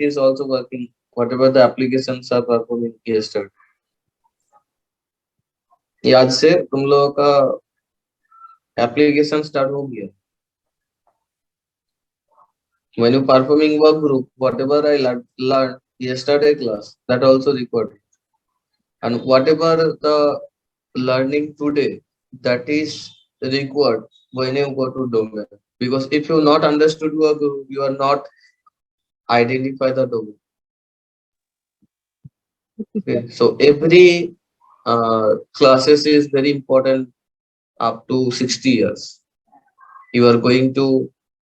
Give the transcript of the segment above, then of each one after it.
is also working. Whatever the applications are performing yesterday. ये आज से तुम लोगों का एप्लीकेशन स्टार्ट हो गया. When you performing work group, whatever I learned yesterday class, that also recorded. And whatever the learning today, that is required when you go to domain. Because if you not understood work group, you are not identify the domain. Okay. So every classes is very important up to 60 years. You are going to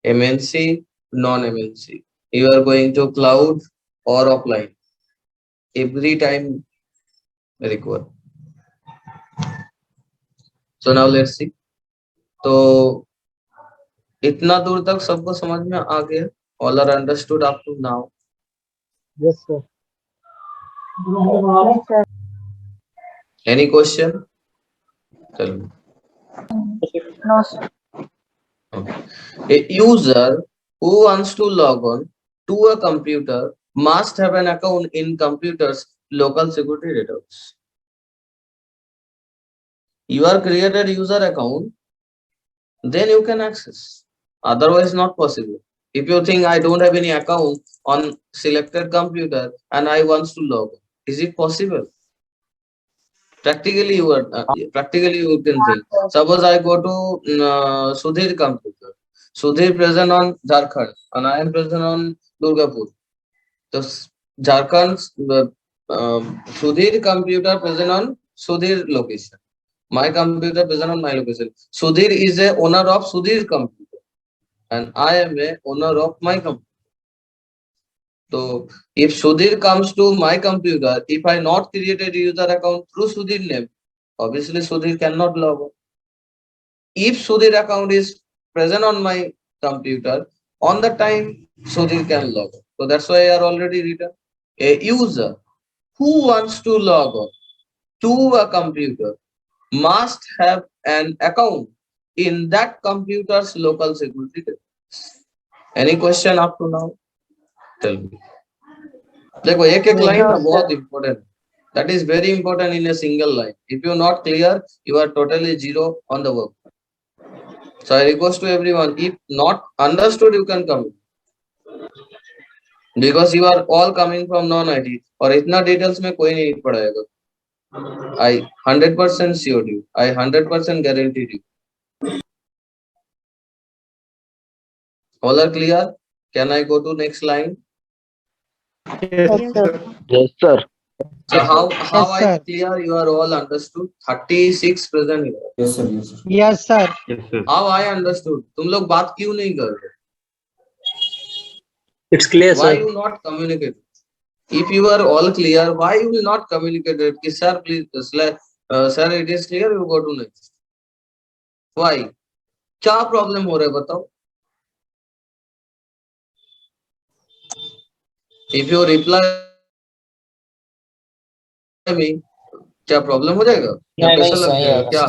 MNC, non-MNC. You are going to cloud or offline. Every time required. So now let's see. तो इतना दूर तक सबको समझ में आ गया? All are understood up to now? Yes, sir. Yes, sir. Any question? Tell me. No, sir. Okay. A user who wants to log on to a computer must have an account in computer's local security database. You are created user account, then you can access. Otherwise, not possible. If you think I don't have any account on selected computer and I want to log on, is it possible? Practically, you can think. Suppose I go to Sudhir computer. Sudhir present on Jharkhand and I am present on Durgapur. So Jharkhand's Sudhir computer present on Sudhir location. My computer present on my location. Sudhir is a owner of Sudhir computer and I am a owner of my computer. So if Sudhir comes to my computer, if I not created user account through Sudhir name, obviously Sudhir cannot log on. If Sudhir account is present on my computer, on the time Sudhir can log on. So that's why I are already written. A user who wants to log on to a computer must have an account in that computer's local security database. Any question up to now? Tell me. देखो एक line ना बहुत important. That is very important in a single line. If you are not clear, you are totally zero on the work. So I request to everyone, if not understood, you can come. Because you are all coming from non-IT और इतना details में कोई नहीं पढ़ाएगा. I 100% sure you. I 100% guaranteed you. All are clear? Can I go to next line? Yes, sir. Yes, sir. So how Yes, I sir. clear you are all understood? 36 present here. Yes, sir. Yes, sir. Yes, sir. Yes, sir. How I understood? तुम लोग बात क्यों नहीं कर रहे? It's clear, Why sir. you not communicate? If you are all clear, why you will not communicate it? Ki, sir, please, sir, it is clear. You go to next. Why? क्या problem हो रहा है बताओ? If you reply me, क्या problem हो जाएगा? या पैसा लग जाएगा क्या?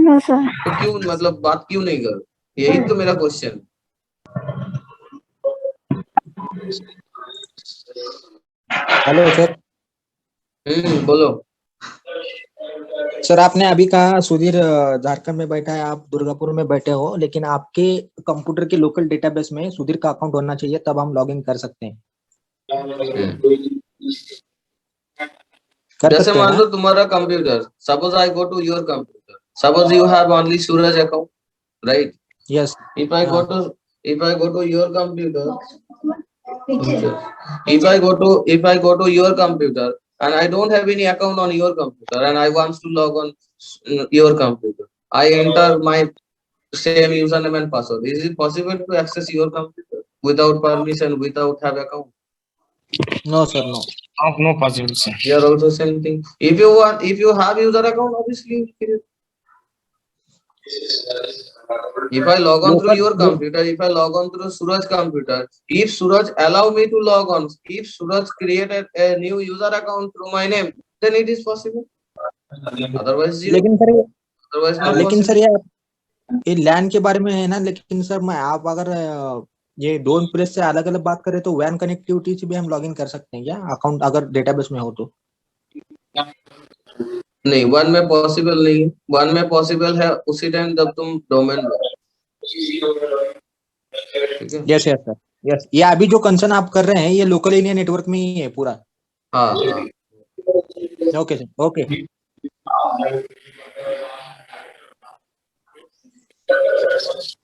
No, sir. तो क्यों मतलब बात क्यों नहीं कर? यही तो मेरा क्वेश्चन. Hello sir. बोलो. सर आपने अभी कहा सुधीर झारखंड में बैठा है, आप दुर्गापुर में बैठे हो, लेकिन आपके कंप्यूटर के लोकल डेटाबेस में सुधीर का अकाउंट होना चाहिए, तब हम लॉगिन कर सकते हैं. जैसे मान लो तुम्हारा computer, suppose I go to your computer, suppose you have only Suraj account, right? Yes. If I go to your computer, if I go to your computer and I don't have any account on your computer and I want to log on your computer, I enter my same username and password. Is it possible to access your computer without permission, without have account? No, sir. No. No possible, sir. Here also same thing. If you have user account, obviously you create. If I log on through your computer, if I log on through Suraj computer, if Suraj allow me to log on, if Suraj created a new user account through my name, then it is possible. Otherwise zero. लेकिन sir ये लैन के बारे में है ना, लेकिन sir मैं आप अगर ये दोनों प्लेस से अलग अलग बात करें तो वैन कनेक्टिविटी से भी हम लॉगिन कर सकते हैं क्या अकाउंट अगर डेटाबेस में हो तो? नहीं, वन में पॉसिबल नहीं है। वन में पॉसिबल है उसी टाइम जब तुम डोमेन लो। ठीक है। Yes yes sir, yes. ये अभी जो कंसर्न आप कर रहे हैं ये लोकल एरिया नेटवर्क में ही है पूरा। हाँ हाँ। Okay sir, okay.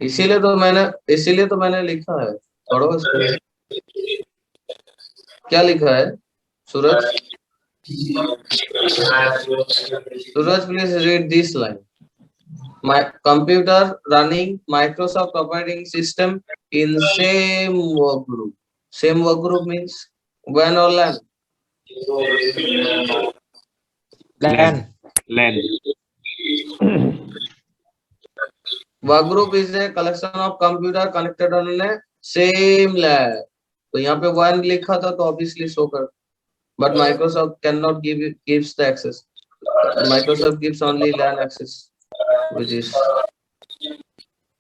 इसीलिए तो मैंने लिखा है, पढ़ो इसको। क्या लिखा है Suraj? Suraj, please read this line. My computer running Microsoft operating system in same work group. Same work group means WAN or LAN? LAN. Work group is a collection of computer connected on a same LAN. तो यहाँ पे WAN लिखा था तो obviously show कर, but Microsoft cannot gives the access. Microsoft gives only LAN access, which is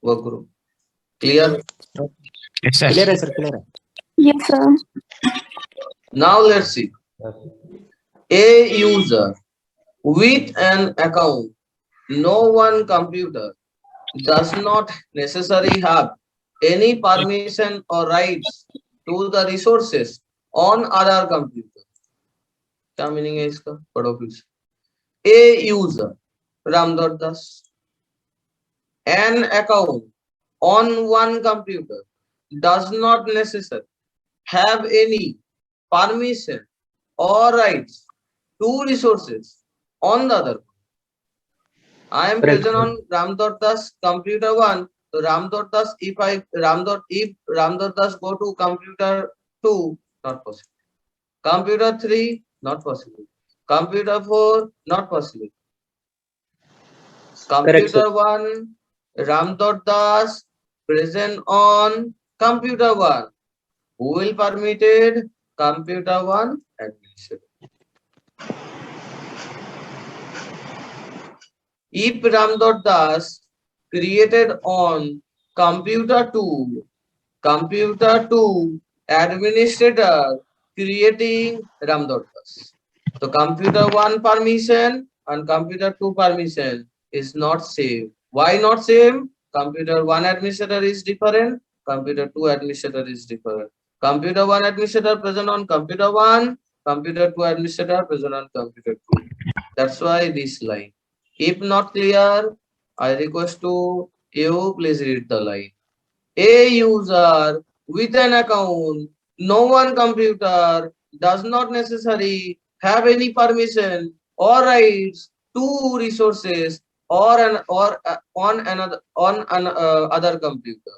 work group. Clear? Clear है sir, clear है। Yes, sir. Now let's see. A user with an account, no one computer, does not necessarily have any permission or rights to the resources on other computer. क्या meaning है इसका? पढ़ो please. A user, Ramdar Das, an account on one computer does not necessarily have any permission or rights to resources on the other. I am Correct. present on Ramdottas computer 1. So Ramdottas, if Ramdottas go to computer 2, not possible. Computer 3, not possible. Computer 4, not possible. Correct, sir. Computer 1, Ramdottas present on computer 1. Who will permitted? Computer 1 administrator. If Ramdottas created on computer 2 administrator creating Ramdottas. So computer 1 permission and computer 2 permission is not same. Why not same? Computer 1 administrator is different, computer 2 administrator is different. Computer 1 administrator present on computer 1, computer 2 administrator present on computer 2. That's why this line. If not clear, I request to you please read the line. A user with an account, no one computer, does not necessarily have any permission or rights to resources or on an other computer.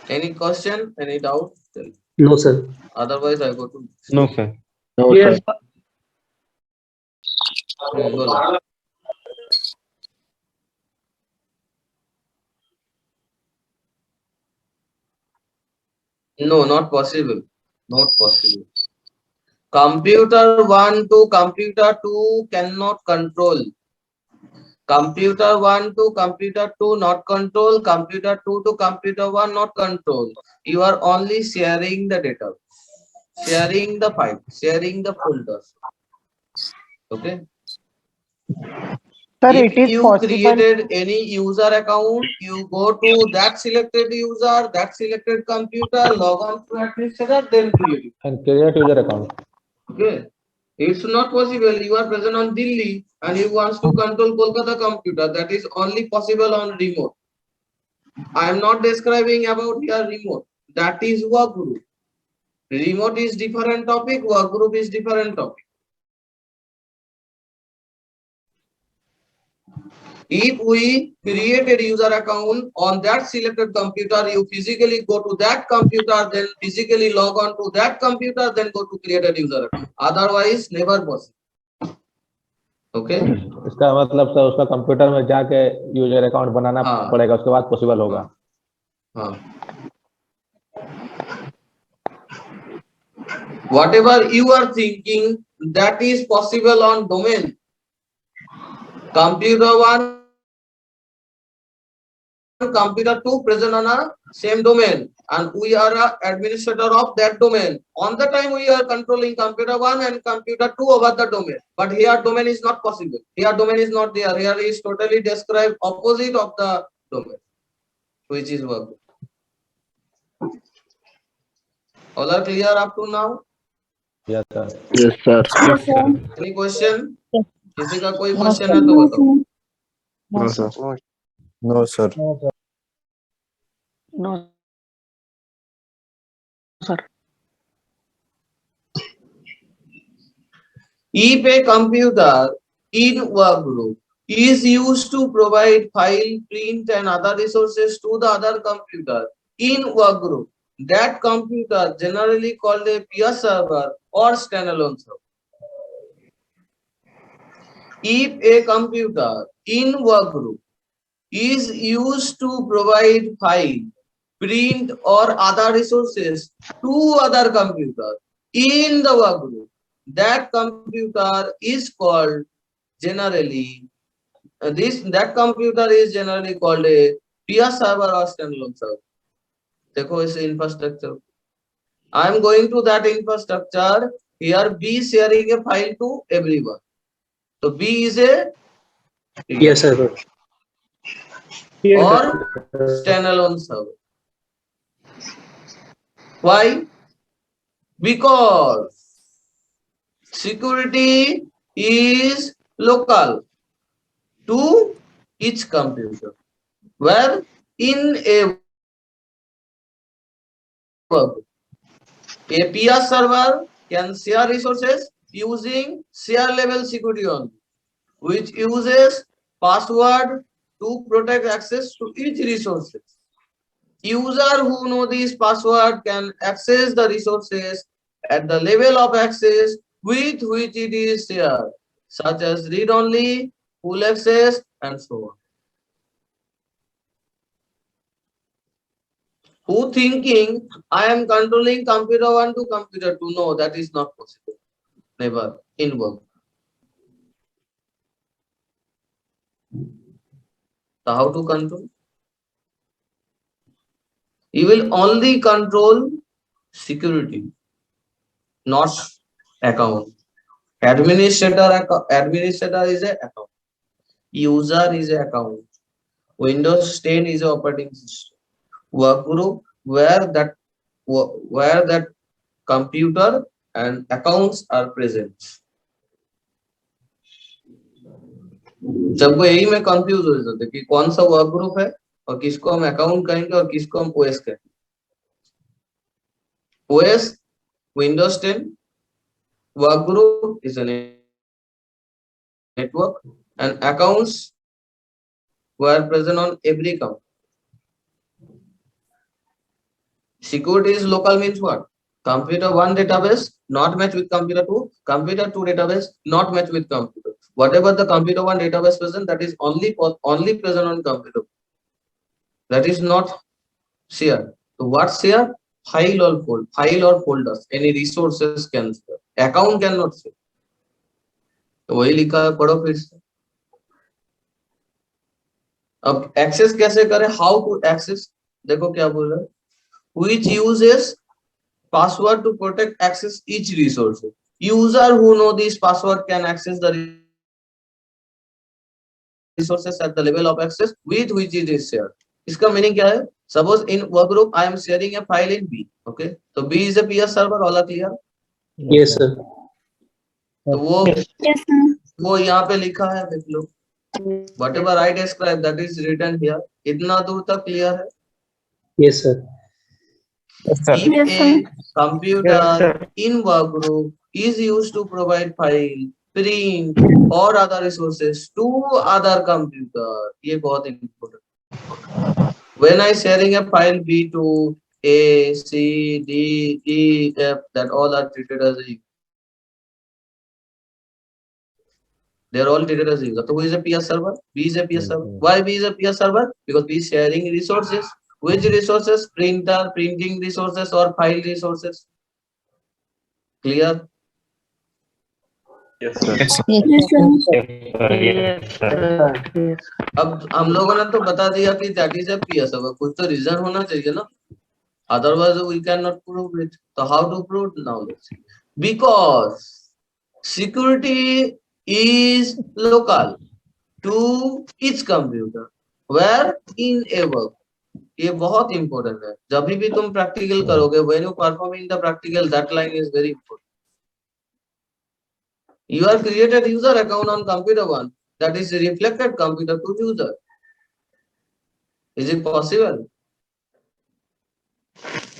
Any question? Any doubt? No, sir. Otherwise, I go to No, sir. No, Yes, sir. बोलो. No, not possible. Not possible. Computer 1 to computer 2 cannot control. Computer 1 to computer 2 not control. Computer 2 to computer 1 not control. You are only sharing the data, sharing the file, sharing the folders. Okay. sir, If it is you possible. created any user account, you go to that selected user, that selected computer, log on to administrator, then create it. And create user account. Okay. It's not possible. You are present on Delhi and you want to control Kolkata computer. That is only possible on remote. I am not describing about your remote. That is work group. Remote is different topic. Work group is different topic. If we created user account on that selected computer, you physically go to that computer, then physically log on to that computer, then go to created user account. Otherwise, never possible. Okay. इसका मतलब sir उसका computer में जाके user account बनाना हाँ. पड़ेगा, उसके बाद possible होगा. हाँ. Whatever you are thinking, that is possible on domain. Computer 1 computer 2 present on a same domain, and we are a administrator of that domain. On the time we are controlling computer 1 and computer 2 over the domain, but here domain is not possible. Here domain is not there. Here is totally described opposite of the domain, which is work. All are clear up to now? Yes, sir. Yes, sir. Yes, sir. Any question? किसी का कोई No, question sir. है तो No, बताओ. sir. No, sir. No, sir. No, sir. If a computer in work group is used to provide file, print and other resources to the other computer in work group, that computer generally called a peer server or standalone server. If a computer in work group is used to provide file, print or other resources to other computer in the work group, that computer is called generally that computer is generally called a peer server or standalone server. देखो इस infrastructure. I am going to that infrastructure. Here B sharing a file to everyone. So B is a peer. Yes, sir. Or standalone server. Why? Because security is local to each computer, where in a work, a peer server can share resources using share level security only, which uses password to protect access to each resources. User who know this password can access the resources at the level of access with which it is shared, such as read-only, full access, and so on. Who thinking I am controlling computer 1 to computer 2? No, that is not possible. Never in work. So how to control? You will only control security, not account. Administrator is a account. User is a account. Windows 10 is a operating system. Work group where that computer and accounts are present. जब वो यही में confuse हो जाते कि कौन सा work group है और किसको हम अकाउंट कहेंगे और किसको हम ओएस कहेंगे. OS Windows 10, work group is a network, and accounts were present on every computer. Security is local means what? Computer 1 database not match with computer 2, computer 2 database not match with computer. Whatever the computer 1 database present, that is only present on computer. That is not shared. So what's shared? File or folders. Any resources can share. Account cannot share. तो वही लिखा है, पढ़ो फिर से. अब access कैसे करें? How to access? देखो क्या बोल रहा है. Which uses password to protect access each resource. User who know this password can access the resources at the level of access with which it is shared. इसका meaning क्या है? Suppose in work group I am sharing a file in B. Okay, so B is a peer server. All are clear? Yes, sir. तो Yes, sir. वो यहाँ पे लिखा है, देख लो. Whatever I describe, that is written here. इतना दूर तक clear है? Yes, sir. Yes, sir. If Yes, a sir. computer in work group is used to provide file, print or other resources to other computer, ये बहुत important. When I sharing a file B to A, C, D, E, F, that all are treated as a user. They are all treated as a user. So who is a peer server? B is a peer server. Why B is a peer server? Because B is sharing resources. Which resources? Printer, printing resources or file resources. Clear? Yes, sir. Yes, sir. अब हम लोगों ने तो बता दिया कि that is a PS, अब कुछ तो रीजन होना चाहिए ना, otherwise we cannot prove it. So how to prove now? Let's see. Because security is local to each computer where in a work. ये बहुत इंपॉर्टेंट है, जब भी तुम प्रैक्टिकल करोगे, when you performing the practical, that line is very important. You are created user account on computer 1, that is reflected computer 2 user. Is it possible?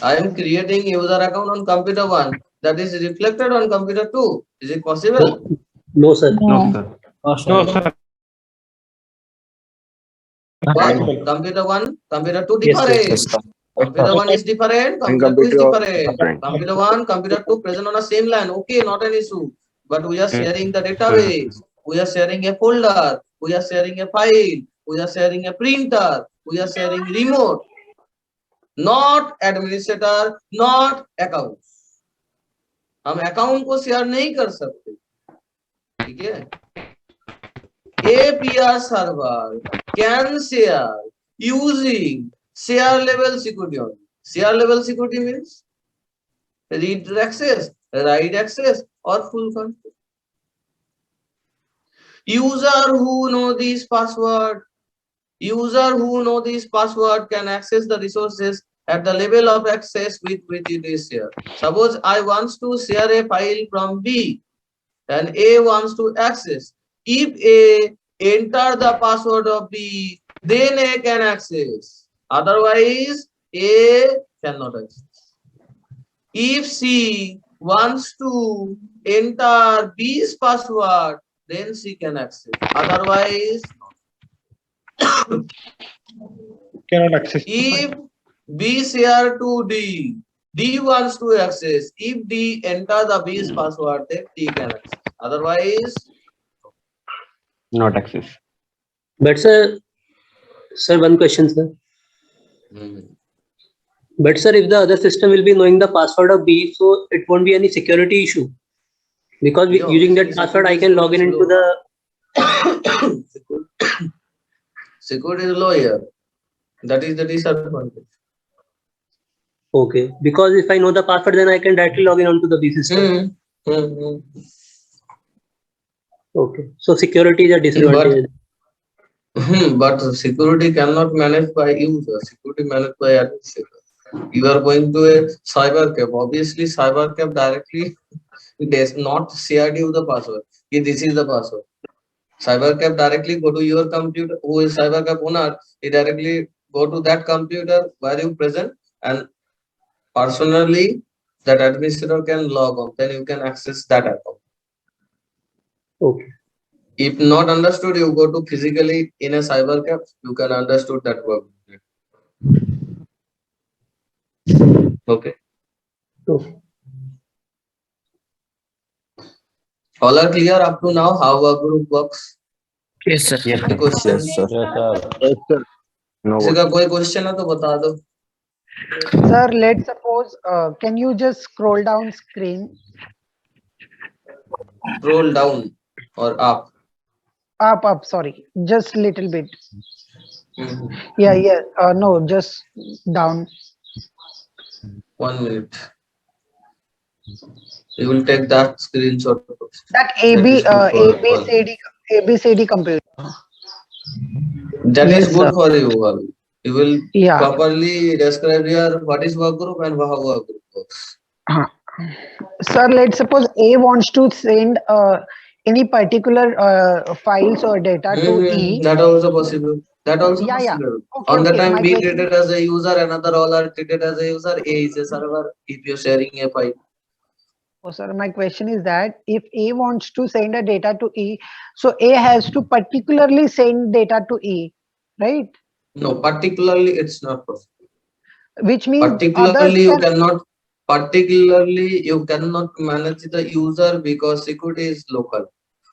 I am creating user account on computer 1, that is reflected on computer 2. Is it possible? No, sir. No. No, sir. Why? Computer 1, computer 2 Yes, sir. different. Yes, sir. Computer 1 is different, And computer 2 is computer different. different. Computer 1, computer 2 present on the same line. Okay, not an issue. But we are sharing the database. We are sharing a folder. We are sharing a file. We are sharing a printer. We are sharing remote. Not administrator, not account. हम account को share नहीं कर सकते, ठीक है? API server can share using share level security only. Share level security means read access, write access, or full control. User who know this password can access the resources at the level of access with which it is shared. Suppose I want to share a file from B and A wants to access. If A enter the password of B, then A can access. Otherwise, A cannot access. If C wants to enter B's password, then C can access. Otherwise, Cannot access. if B share to D, D wants to access. If D enter the B's password, then D can access. Otherwise, Not access. But sir, one question, sir. But sir, if the other system will be knowing the password of B, so it won't be any security issue. Because Yo, using that security password, I is can log in into low. the. Security is low here. That is the disadvantage. Okay. Because if I know the password, then I can directly log in onto the B system. Okay. So security is a disadvantage. But security cannot manage by user. Security managed by administrator. You are going to a cyber cafe. Obviously, cyber cafe directly does not share you the password. This is the password. Cyber cafe directly go to your computer. Who is cyber cafe owner? He directly go to that computer where you present, and personally that administrator can log on. Then you can access that account. Okay. If not understood, you go to physically in a cyber cafe, you can understood that work. Okay. Okay. All are clear up to now how a group works? Yes, sir. Yes, Any sir. question? Yes, sir. Yes, sir. Yes, sir. No. किसी का कोई question है तो बता दो. Sir, let's suppose, can you just scroll down screen? Scroll down or up. Up, sorry, just little bit. Yeah. No, just down. 1 minute. You will take that screenshot. That That is good for all. ABCD computer. That is Yes, good sir. for you all. You will Yeah. properly describe here what is work group and how work group works. Sir, let's suppose A wants to send any particular files or data to E. That also possible. That also Yeah. possible. Okay, On the okay. time My be question treated as a user, another all are treated as a user. A is a server. If you're sharing a file. Oh, sir, my question is that if A wants to send a data to E, so A has to particularly send data to E, right? No, particularly it's not possible. Which means Particularly you cannot manage the user because security is local.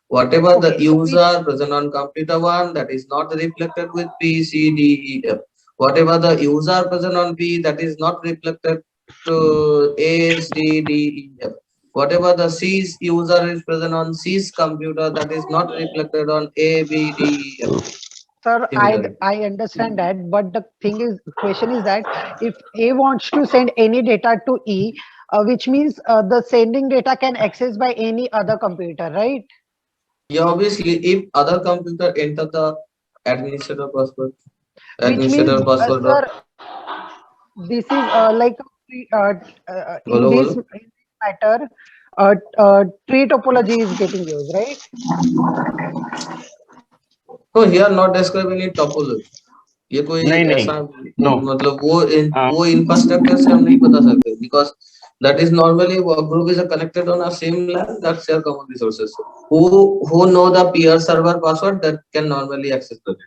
Whatever the Okay, so user present on computer 1, that is not reflected with P, C, D, E, F. Whatever the user present on P, that is not reflected to A, C, D, E, F. whatever the C's user is present on C's computer, that is not reflected on A, B, D, E, F. Sir, Similarly. I understand that, but the question is that if A wants to send any data to E, which means the sending data can access by any other computer, right? Yeah, obviously, if other computer enter the administrator password, Which means, or sir, this is like bolo, in bolo. this matter, tree topology is getting used, right? No, here not describing any topology. ये कोई नहीं, ऐसा no. मतलब हाँ। वो infrastructure से हम नहीं बता सकते, because that is normally work group is connected on a same LAN that share common resources. Who know the peer server password that can normally access the data.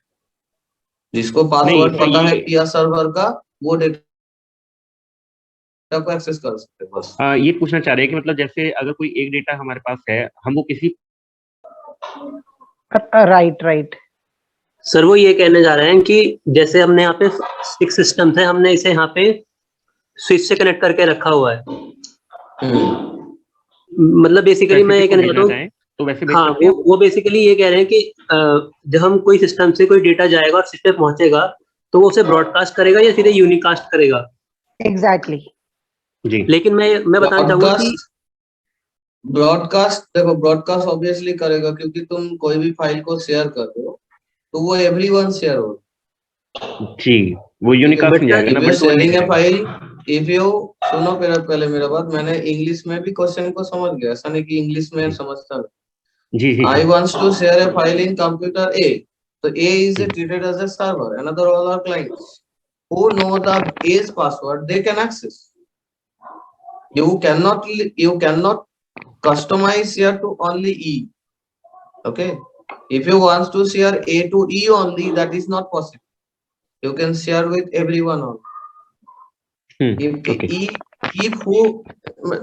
जिसको पासवर्ड पता है peer server का, वो data को access कर सकते हैं बस। ये पूछना चाह रहे हैं कि मतलब जैसे अगर कोई एक डेटा हमारे पास है, हम वो किसी राइट सर वो ये कहने जा रहे हैं कि जैसे हमने यहाँ पे 6 सिस्टम थे, हमने इसे यहाँ पे स्विच से कनेक्ट करके रखा हुआ है। मतलब बेसिकली मैं ये कहना चाहता हूँ, तो वैसे हाँ, वो बेसिकली ये कह रहे हैं कि जब हम कोई सिस्टम से कोई डेटा जाएगा और सिस्टम पे पहुंचेगा, तो वो उसे ब्रॉडकास्ट करेगा या सीधे यूनिकास्ट करेगा? एग्जैक्टली जी। लेकिन मैं बताना चाहूंगा कि ब्रॉडकास्ट, देखो ब्रॉडकास्ट ऑब्वियसली करेगा, क्योंकि तुम कोई भी फाइल को शेयर कर रहे हो तो वो एवरीवन शेयर होगा। जी, वो यूनिकास्ट नहीं जाएगा ना, but sharing A file, if you सुनो पहले मेरा बात, मैंने इंग्लिश में भी क्वेश्चन को समझ गया, ऐसा नहीं कि इंग्लिश में समझता नहीं। जी। I wants to share a file in computer A. So A is treated as a server. Another all are clients who know the A's password. They can access. You cannot customize here to only E. Okay. If you want to share A to E only, that is not possible. You can share with everyone only. If who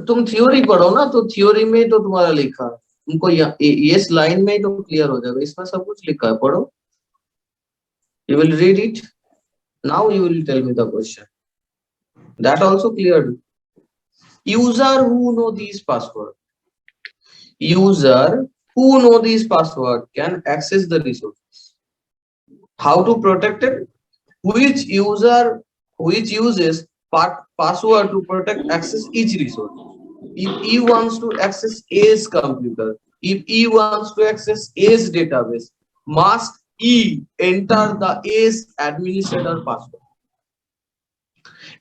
तुम theory पढ़ो ना, तो theory में तो तुम्हारा लिखा है, तुमको ये लाइन में तो क्लियर हो जाएगा, इसमें सब कुछ लिखा है, पढ़ो। You will read it. Now you will tell me the question. That also cleared. User who know these password. User who know these password can access the resources. How to protect it? Which uses password to protect access each resource. If E wants to access A's computer, if E wants to access A's database, must E enter the A's administrator password.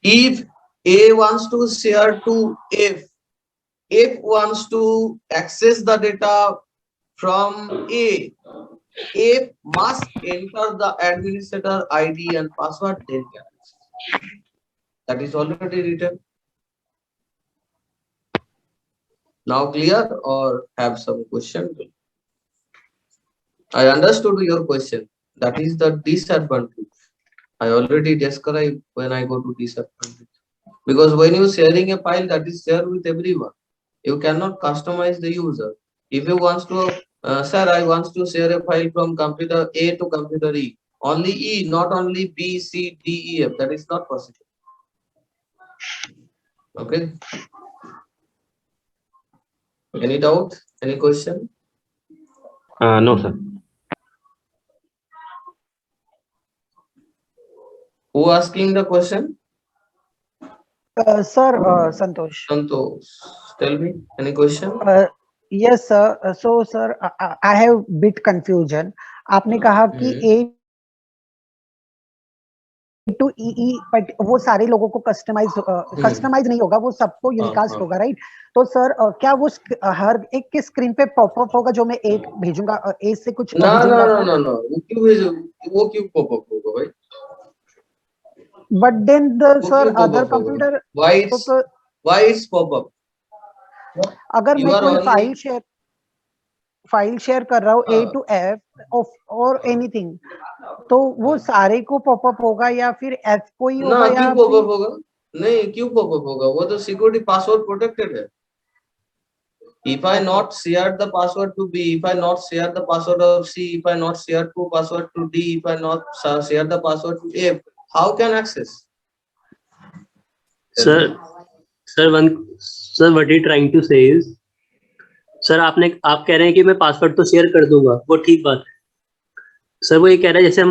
If A wants to share to F wants to access the data from A, F must enter the administrator ID and password, then can access. That is already written. Now clear or have some question? I understood your question. That is the disadvantage. I already described when I go to disadvantage. Because when you sharing a file, that is shared with everyone. You cannot customize the user. If you want to, sir, I want to share a file from computer A to computer E. Only E, not only B, C, D, E, F. That is not possible. Okay. Any doubt? Any question? No, sir. Who asking the question? Sir, Santosh. Santosh, tell me, any question? Yes, sir. So, sir, I have bit confusion. आपने कहा कि A to EE, but वो सारे लोगों को customise नहीं होगा, वो सबको यूनिकास्ट होगा, राइट? तो सर क्या वो हर एक के स्क्रीन पे पॉपअप होगा जो मैं एक भेजूंगा, ए से कुछ ना वो क्यों भेजो, वो क्यों पॉपअप होगा भाई? But then the sir other computer, why it's pop-up? अगर मैं कोई फाइल शेयर कर रहा हूँ A to F और एनीथिंग, तो वो सारे को पॉपअप होगा या फिर F को ही होगा? ना क्यों पॉपअप होगा? नहीं, क्यों पॉपअप होगा? वो तो सिक्योरिटी पासवर्ड प्रोटेक्टेड है. If I not share the password to B, if I not share the password of C, if I not share to password to D, if I not share the password to F, how can access? Sir, Sir, what he trying to say is, sir आप कह रहे हैं कि मैं password तो share कर दूंगा, वो ठीक बात है सर। वो ये कह रहा है जैसे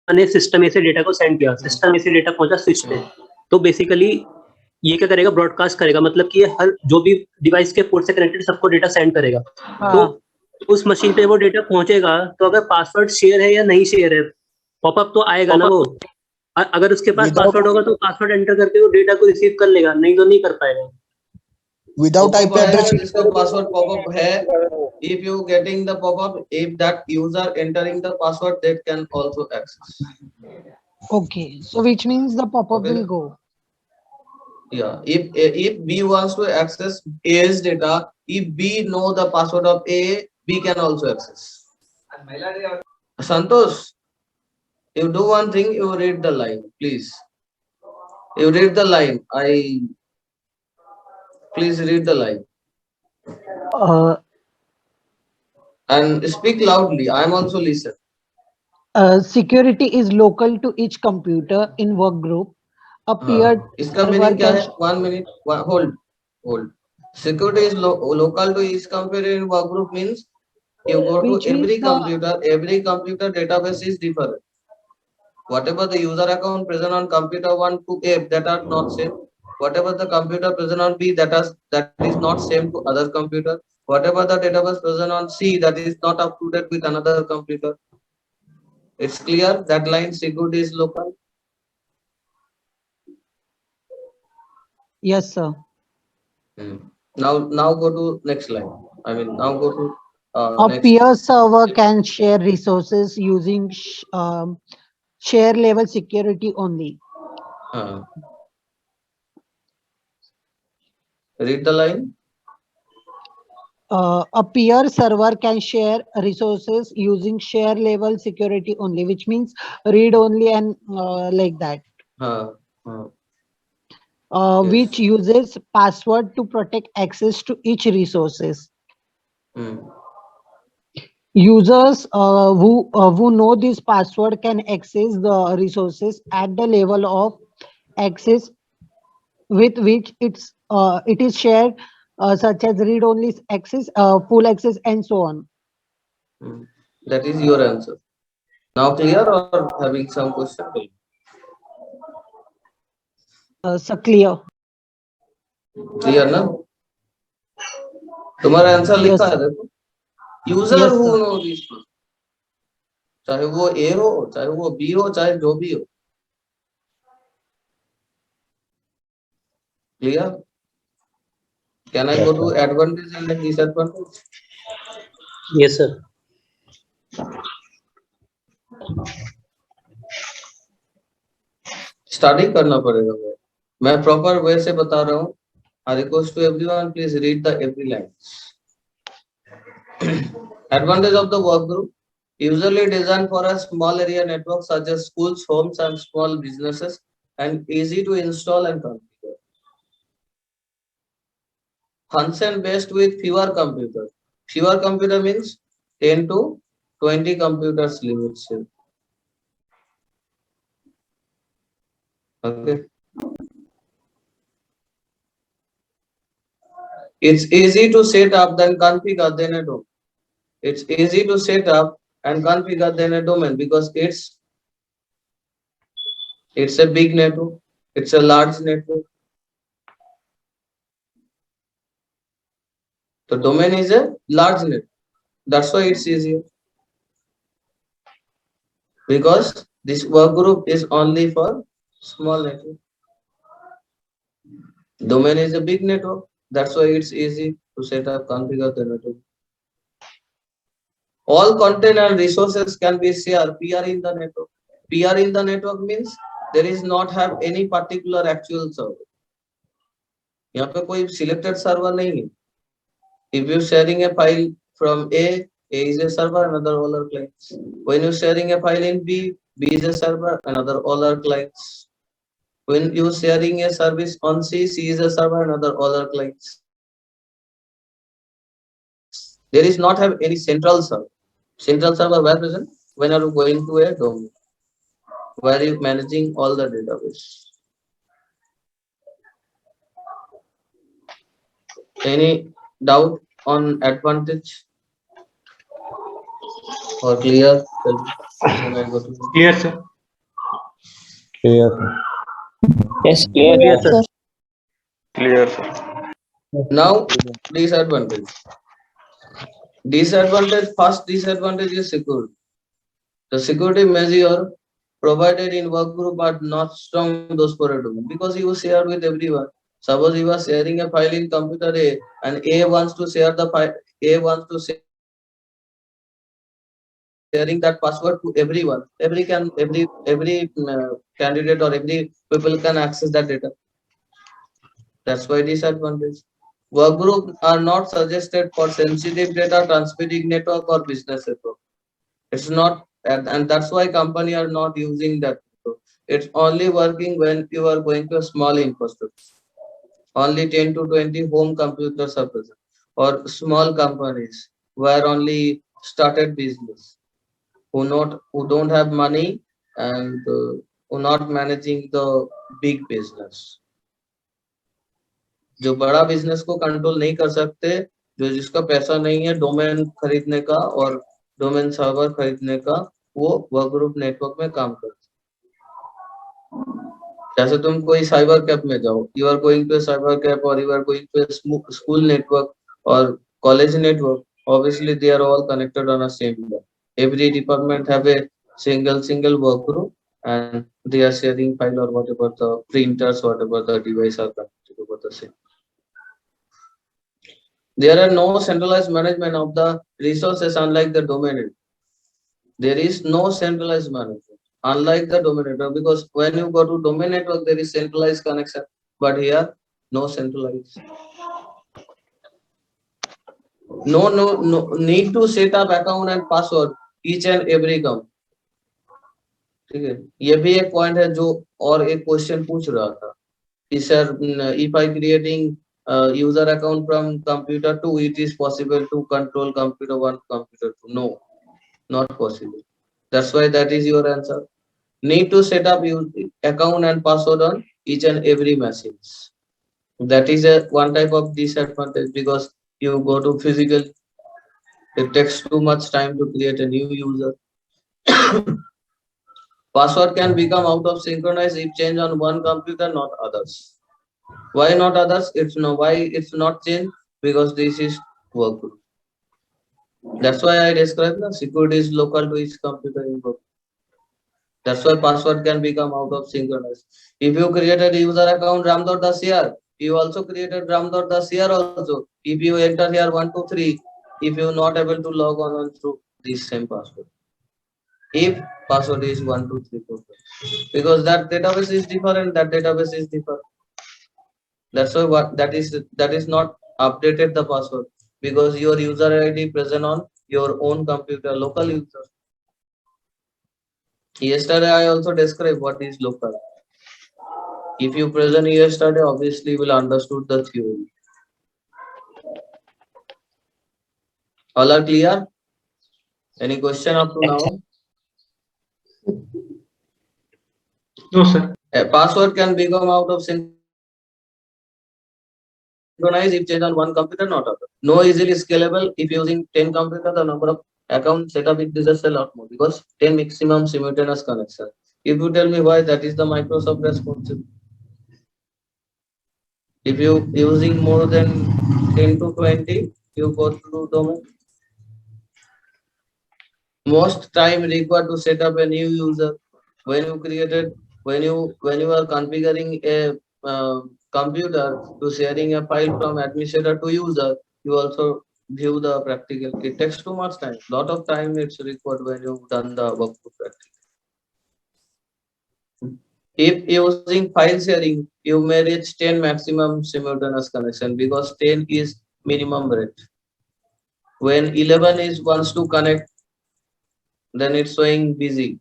हमने सिस्टम से डेटा को सेंड किया, सिस्टम से डेटा पहुंचा स्विच पे, तो बेसिकली ये क्या करेगा, ब्रॉडकास्ट करेगा, मतलब कि हर जो भी डिवाइस के पोर्ट से कनेक्टेड सबको डेटा सेंड करेगा। तो उस मशीन पे वो डेटा पहुंचेगा, तो अगर पासवर्ड शेयर है या नहीं शेयर है, पॉपअप तो आएगा ना वो। अगर उसके पास पासवर्ड होगा तो पासवर्ड एंटर करके वो डेटा को रिसीव कर लेगा, नहीं तो नहीं कर पाएगा। Without IP address, जिसका पासवर्ड पॉपअप है, if you getting the pop-up, if that user entering the password, that can also access. Okay, so which means the pop-up Okay. will go. Yeah, if B wants to access A's data, if B know the password of A, B can also access. Santosh, you do one thing, you read the line, please. You read the line. Please read the line. And speak loudly. I am also listening. Security is local to each computer in work group. A peer इसका meaning क्या है? 1 minute. Hold. Security is local to each computer in work group means you go to every computer. Every computer database is different. Whatever the user account present on computer 1 to A, that are not same. Whatever the computer present on B, that is not same to other computer. Whatever the database present on C, that is not up to date with another computer. It's clear that line security is local. Yes, sir. Now go to next line. I mean, now go to A next. peer server can share resources using share level security only. Read the line. A peer server can share resources using share level security only, which means read only and like that. Yes. Which uses password to protect access to each resources. Users who know this password can access the resources at the level of access with which it is shared, such as read only access, full access, and so on. That is your answer. Now clear or having some question? So clear. Clear ना? तुम्हारा answer लिखा है देखो. User who know this, चाहे वो A हो, चाहे वो B हो, चाहे जो भी हो. Clear? Can I go to advantage and disadvantage? Yes, sir. Starting करना पड़ेगा. मैं प्रॉपर वे से बता रहा हूँ. I request to everyone, please read the every line. Advantage of the work group, usually designed for a small area network such as schools, homes, and small businesses, and easy to install and configure. Function based with fewer computers. Fewer computer means 10 to 20 computers limits. Okay. It's easy to set up then configure then a domain. It's easy to set up and configure then a domain because it's a big network. It's a large network. The domain is a large network. That's why it's easier. Because this work group is only for small network. Domain is a big network. That's why it's easy to set up, configure the network. All content and resources can be shared peer in the network. Peer in the network means there is not have any particular actual server. यहाँ पे कोई selected server नहीं है. If you're sharing a file from A is a server, another other clients. When you're sharing a file in B is a server, another other clients. When you're sharing a service on C is a server, another other clients. There is not have any central server. Central server where present? When are you going to a domain? Where you managing all the database? Any doubt on advantage or clear? Then I go to Clear, sir. Clear, sir. Yes, clear. Clear, sir. Clear, sir. now disadvantage. First disadvantage is security. The security measure provided in work group are not strong those for a domain because you share with everyone. Suppose you are sharing a file in computer A and A wants to share the file, A wants to sharing that password to everyone. Every candidate or every people can access that data. That's why disadvantage. Workgroup are not suggested for sensitive data transmitting network or business network. It's not, and that's why company are not using that. It's only working when you are going to a small infrastructure. Only 10 to 20 home computers are present, or small companies where only started business, who don't have money and who not managing the big business. जो बड़ा business को control नहीं कर सकते, जो जिसका पैसा नहीं है डोमेन खरीदने का और डोमेन सर्वर खरीदने का, वो वर्क ग्रुप नेटवर्क में काम करते। जैसे तुम कोई साइबर कैफ में जाओ, you are going to cyber cafe और you are going to school network और college network, obviously they are all connected on a same level. Every department have a single work group and they are sharing file or whatever the printers, whatever the device are connected over the same. There are no centralized management of the resources unlike the domain. There is no centralized management unlike the domain network, because when you go to domain network there is centralized connection, but here no centralized. No need to set up account and password each and every account. ठीक है, ये भी एक point है जो और एक question पूछ रहा था कि sir if I creating user account from computer 2, it is possible to control computer 1 computer 2? No, not possible. That's why that is your answer. Need to set up your account and password on each and every machines. That is a one type of disadvantage, because you go to physical, it takes too much time to create a new user. Password can become out of synchronized if changed on one computer, not others. Why not others? Why it's not changed? Because this is work group. That's why I described the security is local to each computer in work. That's why password can become out of synchronized. If you created a user account ram.dasir, you also created ram.dasir also. If you enter here 123, if you not able to log on through this same password. If password is 1234, because that database is different, that database is different. That's why that is not updated the password, because your user ID present on your own computer, local user. Yesterday I also described what is local. If you present yesterday, obviously you will understood the theory. All are clear? Any question up to now? No, sir. A password can become out of synchronized if changed on one computer, not other. No easily scalable. If using 10 computers, the number of accounts setup is a lot more, because 10 maximum simultaneous connection. If you tell me why, that is the Microsoft responsibility. If you using more than 10 to 20, you go through domain. Most time required to set up a new user. When you are configuring a computer to sharing a file from administrator to user, you also view the practical. It takes too much time. Lot of time it's required when you've done the work practical. If using file sharing, you may reach 10 maximum simultaneous connection, because 10 is minimum rate. When 11 is wants to connect, then it's showing busy.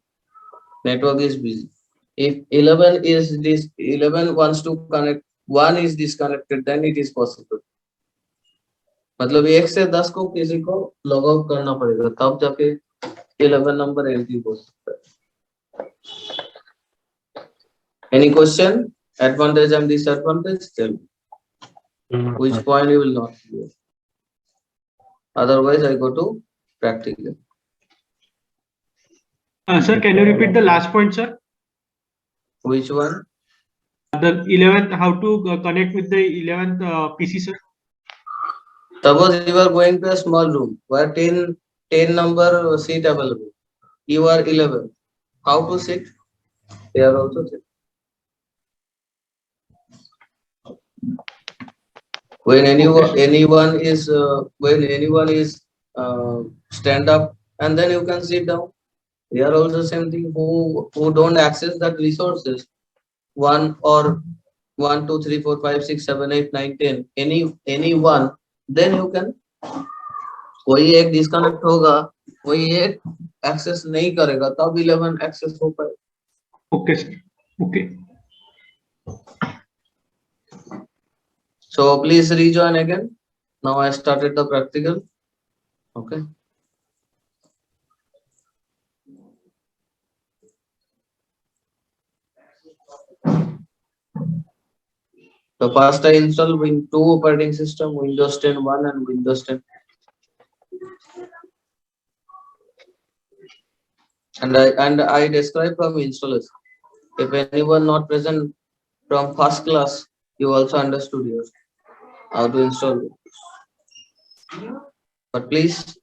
Network is busy. If 11 wants to connect, 1 is disconnected, then it is possible. मतलब 1 से 10 को किसी को log out करना पड़ेगा, तब जाके 11 number entry हो सकता है. Any question? Advantage and disadvantage? Tell me. which point you will not clear. Otherwise, I go to practical. Sir, can you repeat the last point, sir? Which one? The 11th, how to connect with the 11th PC, sir? Suppose you are going to a small room where 10 number seat available. You are 11. How to sit? They are also sit. When anyone is stand up, and then you can sit down. They are also same thing. Who don't access that resources. 1 or 1, 2, 3, 4, 5, 6, 7, 8, 9, 10. Any one, then you can. कोई एक disconnect होगा, कोई एक access नहीं करेगा, तब 11 access हो पाए. Okay, sir. Okay. So please rejoin again. Now I started the practical. Okay. So first I install two operating system, Windows 10 1 and Windows 10. And I describe from installers. If anyone not present from first class, you also understood here how to install it. But please